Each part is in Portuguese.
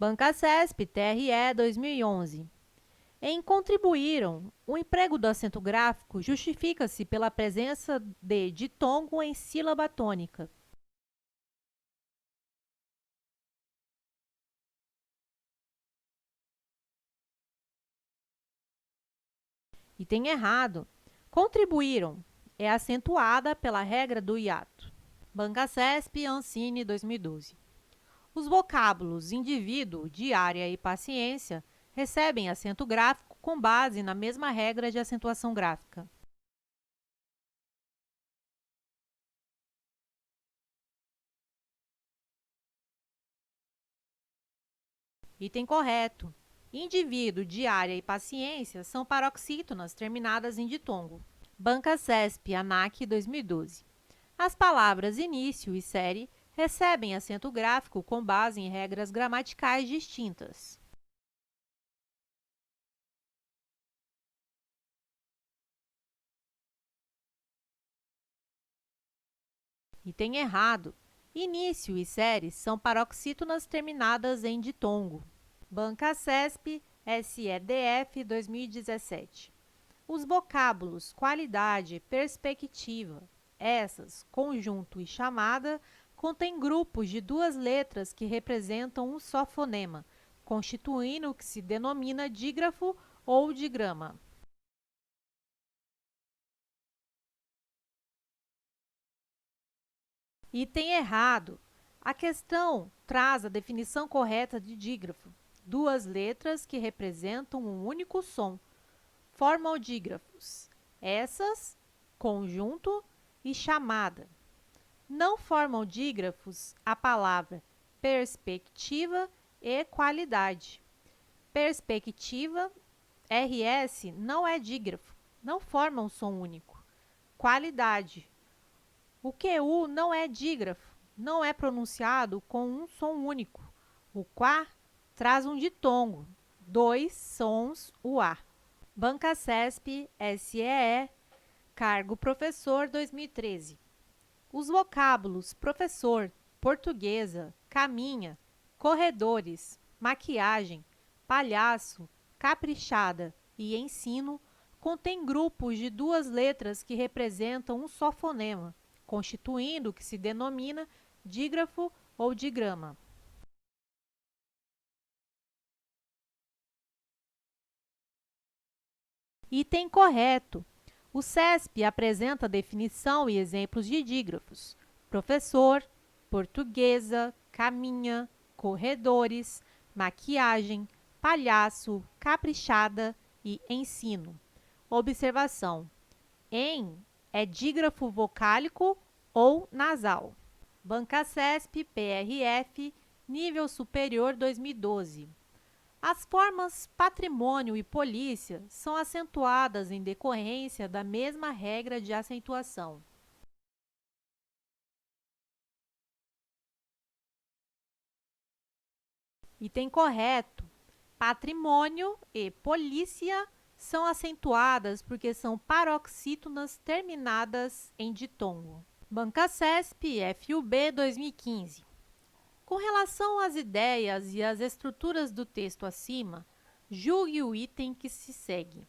Banca CESP, TRE 2011. Em contribuíram, o emprego do acento gráfico justifica-se pela presença de ditongo em sílaba tônica. Item errado. Contribuíram é acentuada pela regra do hiato. Banca CESP, Ancine 2012. Os vocábulos indivíduo, diária e paciência recebem acento gráfico com base na mesma regra de acentuação gráfica. Item correto. Indivíduo, diária e paciência são paroxítonas terminadas em ditongo. Banca CESP, ANAC 2012. As palavras início e série recebem acento gráfico com base em regras gramaticais distintas. Item errado. Início e série são paroxítonas terminadas em ditongo. Banca CESP, SEDF 2017. Os vocábulos qualidade, perspectiva, essas, conjunto e chamada contêm grupos de duas letras que representam um só fonema, constituindo o que se denomina dígrafo ou digrama. Item errado. A questão traz a definição correta de dígrafo. Duas letras que representam um único som. Formam dígrafos. Essas, conjunto e chamada. Não formam dígrafos a palavra perspectiva e qualidade. Perspectiva, RS, não é dígrafo, não forma um som único. Qualidade. O QU não é dígrafo, não é pronunciado com um som único. O quá traz um ditongo, dois sons UA. Banca CESP, SEE, cargo professor 2013. Os vocábulos professor, portuguesa, caminha, corredores, maquiagem, palhaço, caprichada e ensino contêm grupos de duas letras que representam um só fonema, constituindo o que se denomina dígrafo ou digrama. Item correto. O CESP apresenta definição e exemplos de dígrafos: professor, portuguesa, caminha, corredores, maquiagem, palhaço, caprichada e ensino. Observação: em é dígrafo vocálico ou nasal. Banca CESP, PRF, nível superior 2012. As formas patrimônio e polícia são acentuadas em decorrência da mesma regra de acentuação. Item correto. Patrimônio e polícia são acentuadas porque são paroxítonas terminadas em ditongo. Banca CESP, FUB 2015. Com relação às ideias e às estruturas do texto acima, julgue o item que se segue.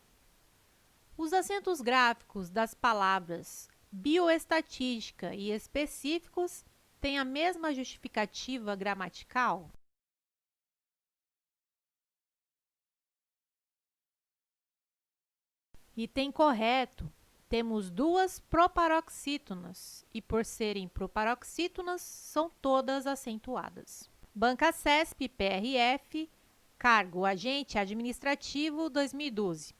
Os acentos gráficos das palavras bioestatística e específicos têm a mesma justificativa gramatical? Item correto. Temos duas proparoxítonas e, por serem proparoxítonas, são todas acentuadas. Banca CESP, PRF, cargo agente administrativo 2012.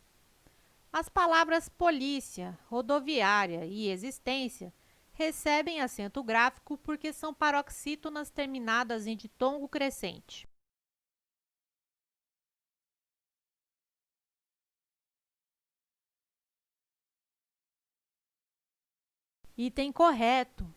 As palavras polícia, rodoviária e existência recebem acento gráfico porque são paroxítonas terminadas em ditongo crescente. Item correto.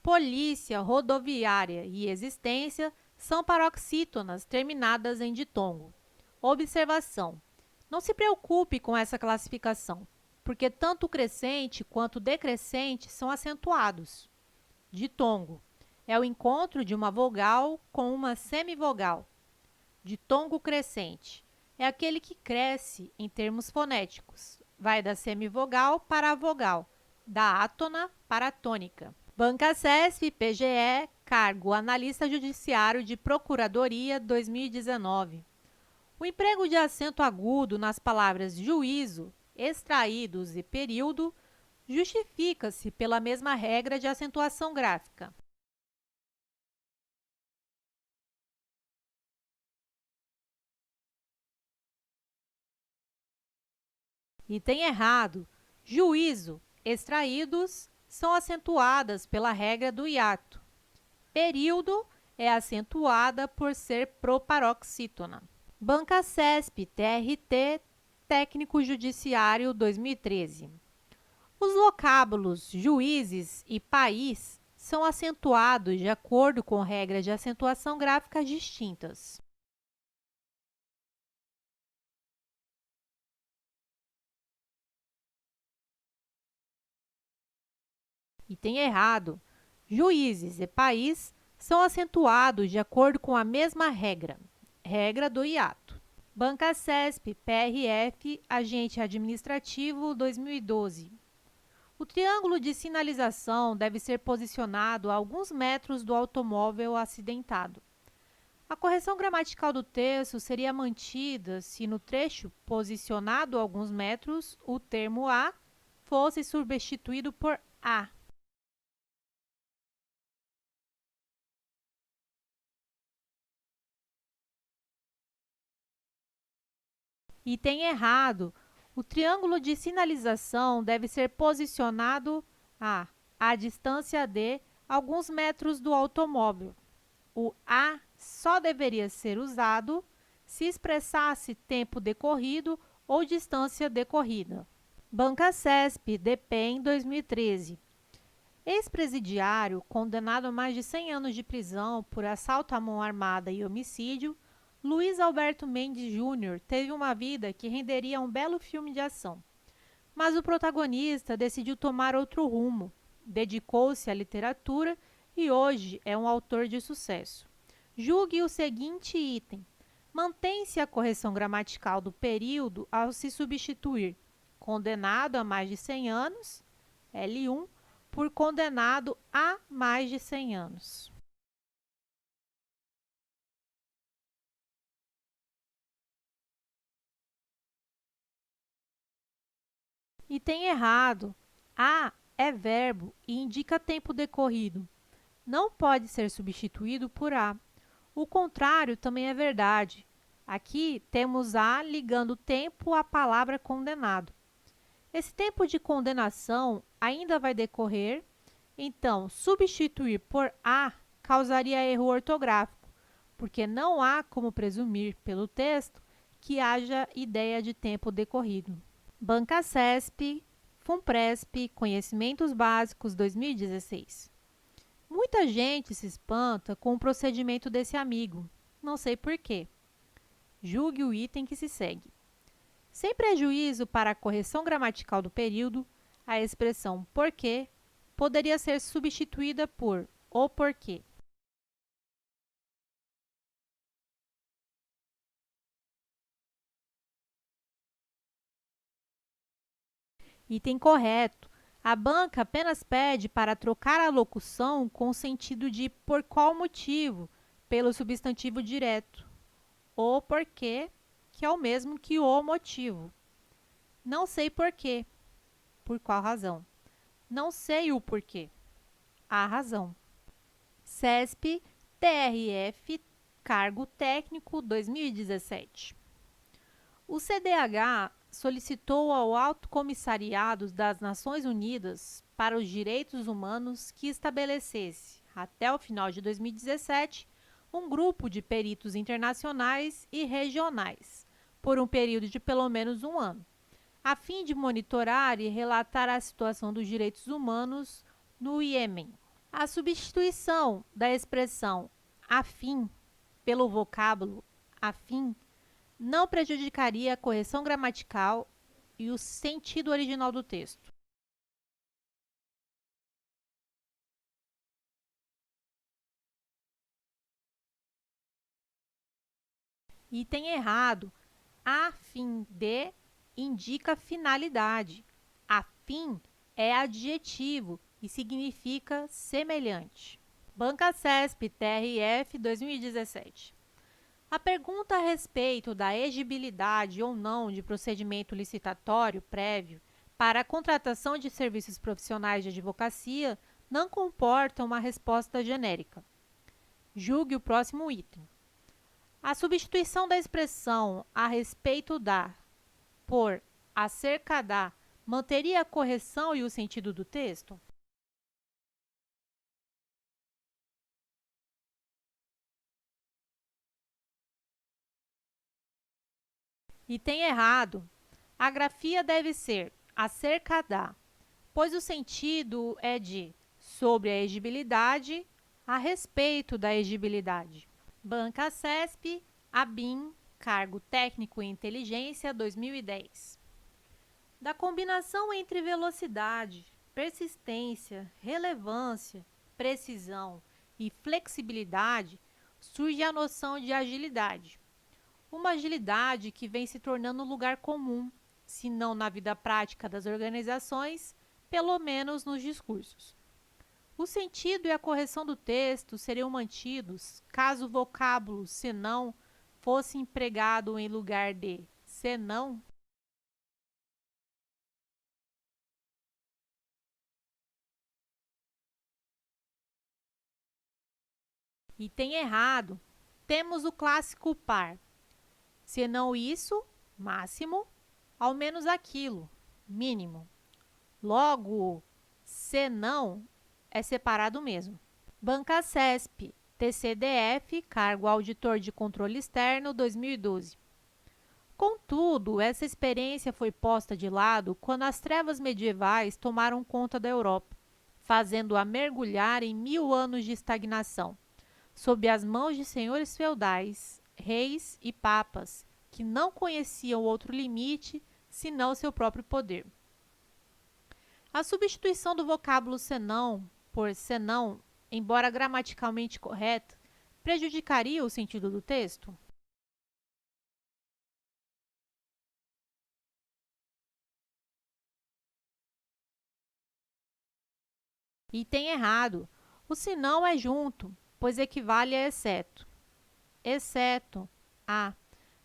Polícia, rodoviária e existência são paroxítonas terminadas em ditongo. Observação: não se preocupe com essa classificação, porque tanto o crescente quanto o decrescente são acentuados. Ditongo é o encontro de uma vogal com uma semivogal. ditongo crescente. É aquele que cresce em termos fonéticos. Vai da semivogal para a vogal, da átona para a tônica. Banca CESP, PGE, cargo analista judiciário de Procuradoria 2019. O emprego de acento agudo nas palavras juízo, extraídos e período justifica-se pela mesma regra de acentuação gráfica. Item errado. Juízo, extraídos, são acentuadas pela regra do hiato. Período é acentuada por ser proparoxítona. Banca CESP, TRT, Técnico Judiciário 2013. Os vocábulos juízes e país são acentuados de acordo com regras de acentuação gráfica distintas. Item errado. Juízes e país são acentuados de acordo com a mesma regra, regra do hiato. Banca CESP, PRF, Agente Administrativo 2012. O triângulo de sinalização deve ser posicionado a alguns metros do automóvel acidentado. A correção gramatical do texto seria mantida se no trecho posicionado a alguns metros o termo a fosse substituído por a. Item errado. O triângulo de sinalização deve ser posicionado a distância de alguns metros do automóvel. O a só deveria ser usado se expressasse tempo decorrido ou distância decorrida. Banca CESP, DPEM 2013. Ex-presidiário, condenado a mais de 100 anos de prisão por assalto à mão armada e homicídio, Luiz Alberto Mendes Júnior teve uma vida que renderia um belo filme de ação. Mas o protagonista decidiu tomar outro rumo, dedicou-se à literatura e hoje é um autor de sucesso. Julgue o seguinte item. Mantém-se a correção gramatical do período ao se substituir condenado a mais de 100 anos, L1, por condenado a mais de 100 anos. Item errado. A é verbo e indica tempo decorrido. Não pode ser substituído por a. O contrário também é verdade. Aqui temos a ligando o tempo à palavra condenado. Esse tempo de condenação ainda vai decorrer, então substituir por a causaria erro ortográfico, porque não há como presumir pelo texto que haja ideia de tempo decorrido. Banca CESP, FUNPRESP, Conhecimentos Básicos 2016. Muita gente se espanta com o procedimento desse amigo. Não sei por quê. Julgue o item que se segue. Sem prejuízo para a correção gramatical do período, a expressão porque poderia ser substituída por o porquê. Item correto. A banca apenas pede para trocar a locução com o sentido de por qual motivo, pelo substantivo direto. O porquê, que é o mesmo que o motivo. Não sei porquê. Por qual razão? Não sei o porquê. A razão. CESP, TRF, Cargo Técnico 2017. O CDH solicitou ao Alto Comissariado das Nações Unidas para os Direitos Humanos que estabelecesse, até o final de 2017, um grupo de peritos internacionais e regionais, por um período de pelo menos um ano, a fim de monitorar e relatar a situação dos direitos humanos no Iêmen. A substituição da expressão afim pelo vocábulo afim não prejudicaria a correção gramatical e o sentido original do texto. Item errado. A fim de indica finalidade. A fim é adjetivo e significa semelhante. Banca CESP TRF 2017. A pergunta a respeito da exigibilidade ou não de procedimento licitatório prévio para a contratação de serviços profissionais de advocacia não comporta uma resposta genérica. Julgue o próximo item. A substituição da expressão a respeito da por acerca da manteria a correção e o sentido do texto? Item errado. A grafia deve ser acerca da, pois o sentido é de sobre a exigibilidade, a respeito da exigibilidade. Banca CESP, ABIN, Cargo Técnico e Inteligência 2010. Da combinação entre velocidade, persistência, relevância, precisão e flexibilidade, surge a noção de agilidade. Uma agilidade que vem se tornando um lugar comum, se não na vida prática das organizações, pelo menos nos discursos. O sentido e a correção do texto seriam mantidos caso o vocábulo senão fosse empregado em lugar de senão. Item errado. Temos o clássico par. Senão isso, máximo, ao menos aquilo, mínimo. Logo, senão é separado mesmo. Banca CESP, TCDF, Cargo Auditor de Controle Externo, 2012. Contudo, essa experiência foi posta de lado quando as trevas medievais tomaram conta da Europa, fazendo-a mergulhar em 1000 anos de estagnação, sob as mãos de senhores feudais, reis e papas, que não conheciam outro limite senão seu próprio poder. A substituição do vocábulo senão por senão, embora gramaticalmente correta, prejudicaria o sentido do texto? Item errado. O senão é junto, pois equivale a exceto. Exceto a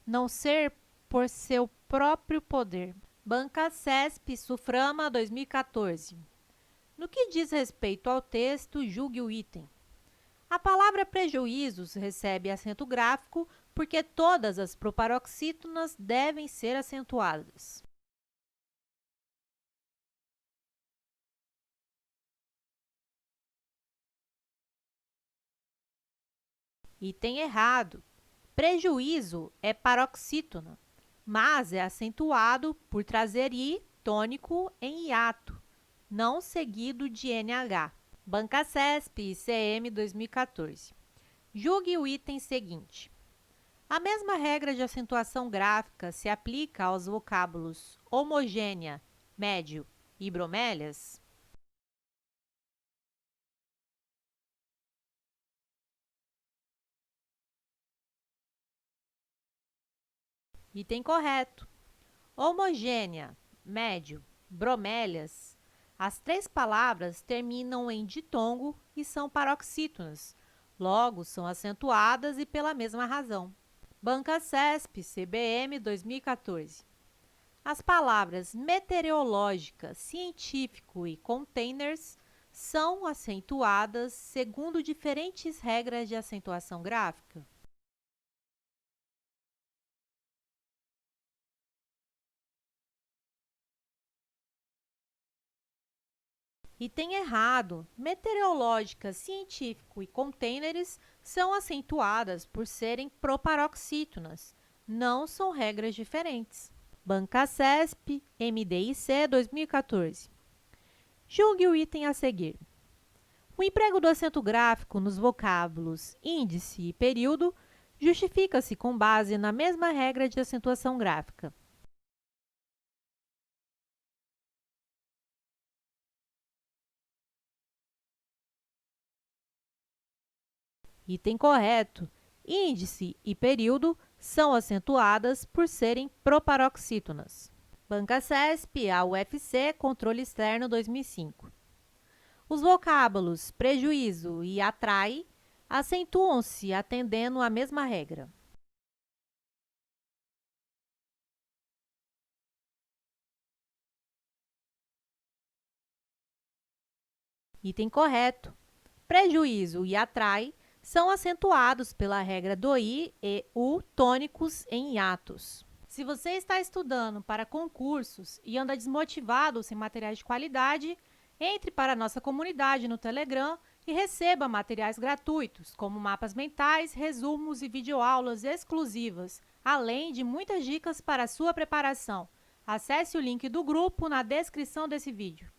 não ser por seu próprio poder. Banca CESP Suframa 2014. No que diz respeito ao texto, julgue o item. A palavra prejuízos recebe acento gráfico porque todas as proparoxítonas devem ser acentuadas. Item errado. Prejuízo é paroxítona, mas é acentuado por trazer i tônico em hiato, não seguido de NH. Banca CESP ICM 2014. Julgue o item seguinte. A mesma regra de acentuação gráfica se aplica aos vocábulos homogênea, médio e bromélias? Item correto. Homogênea, médio, bromélias. As três palavras terminam em ditongo e são paroxítonas, logo são acentuadas e pela mesma razão. Banca CESP CBM 2014. As palavras meteorológica, científico e containers são acentuadas segundo diferentes regras de acentuação gráfica. Item errado. Meteorológica, científico e containers são acentuadas por serem proparoxítonas. Não são regras diferentes. Banca CESP, MDIC 2014. Julgue o item a seguir. O emprego do acento gráfico nos vocábulos índice e período justifica-se com base na mesma regra de acentuação gráfica. Item correto. Índice e período são acentuadas por serem proparoxítonas. Banca CESP, a UFC, Controle Externo 2005. Os vocábulos prejuízo e atrai acentuam-se atendendo à mesma regra. Item correto. Prejuízo e atrai são acentuados pela regra do I e U tônicos em hiatos. Se você está estudando para concursos e anda desmotivado sem materiais de qualidade, entre para a nossa comunidade no Telegram e receba materiais gratuitos, como mapas mentais, resumos e videoaulas exclusivas, além de muitas dicas para a sua preparação. Acesse o link do grupo na descrição desse vídeo.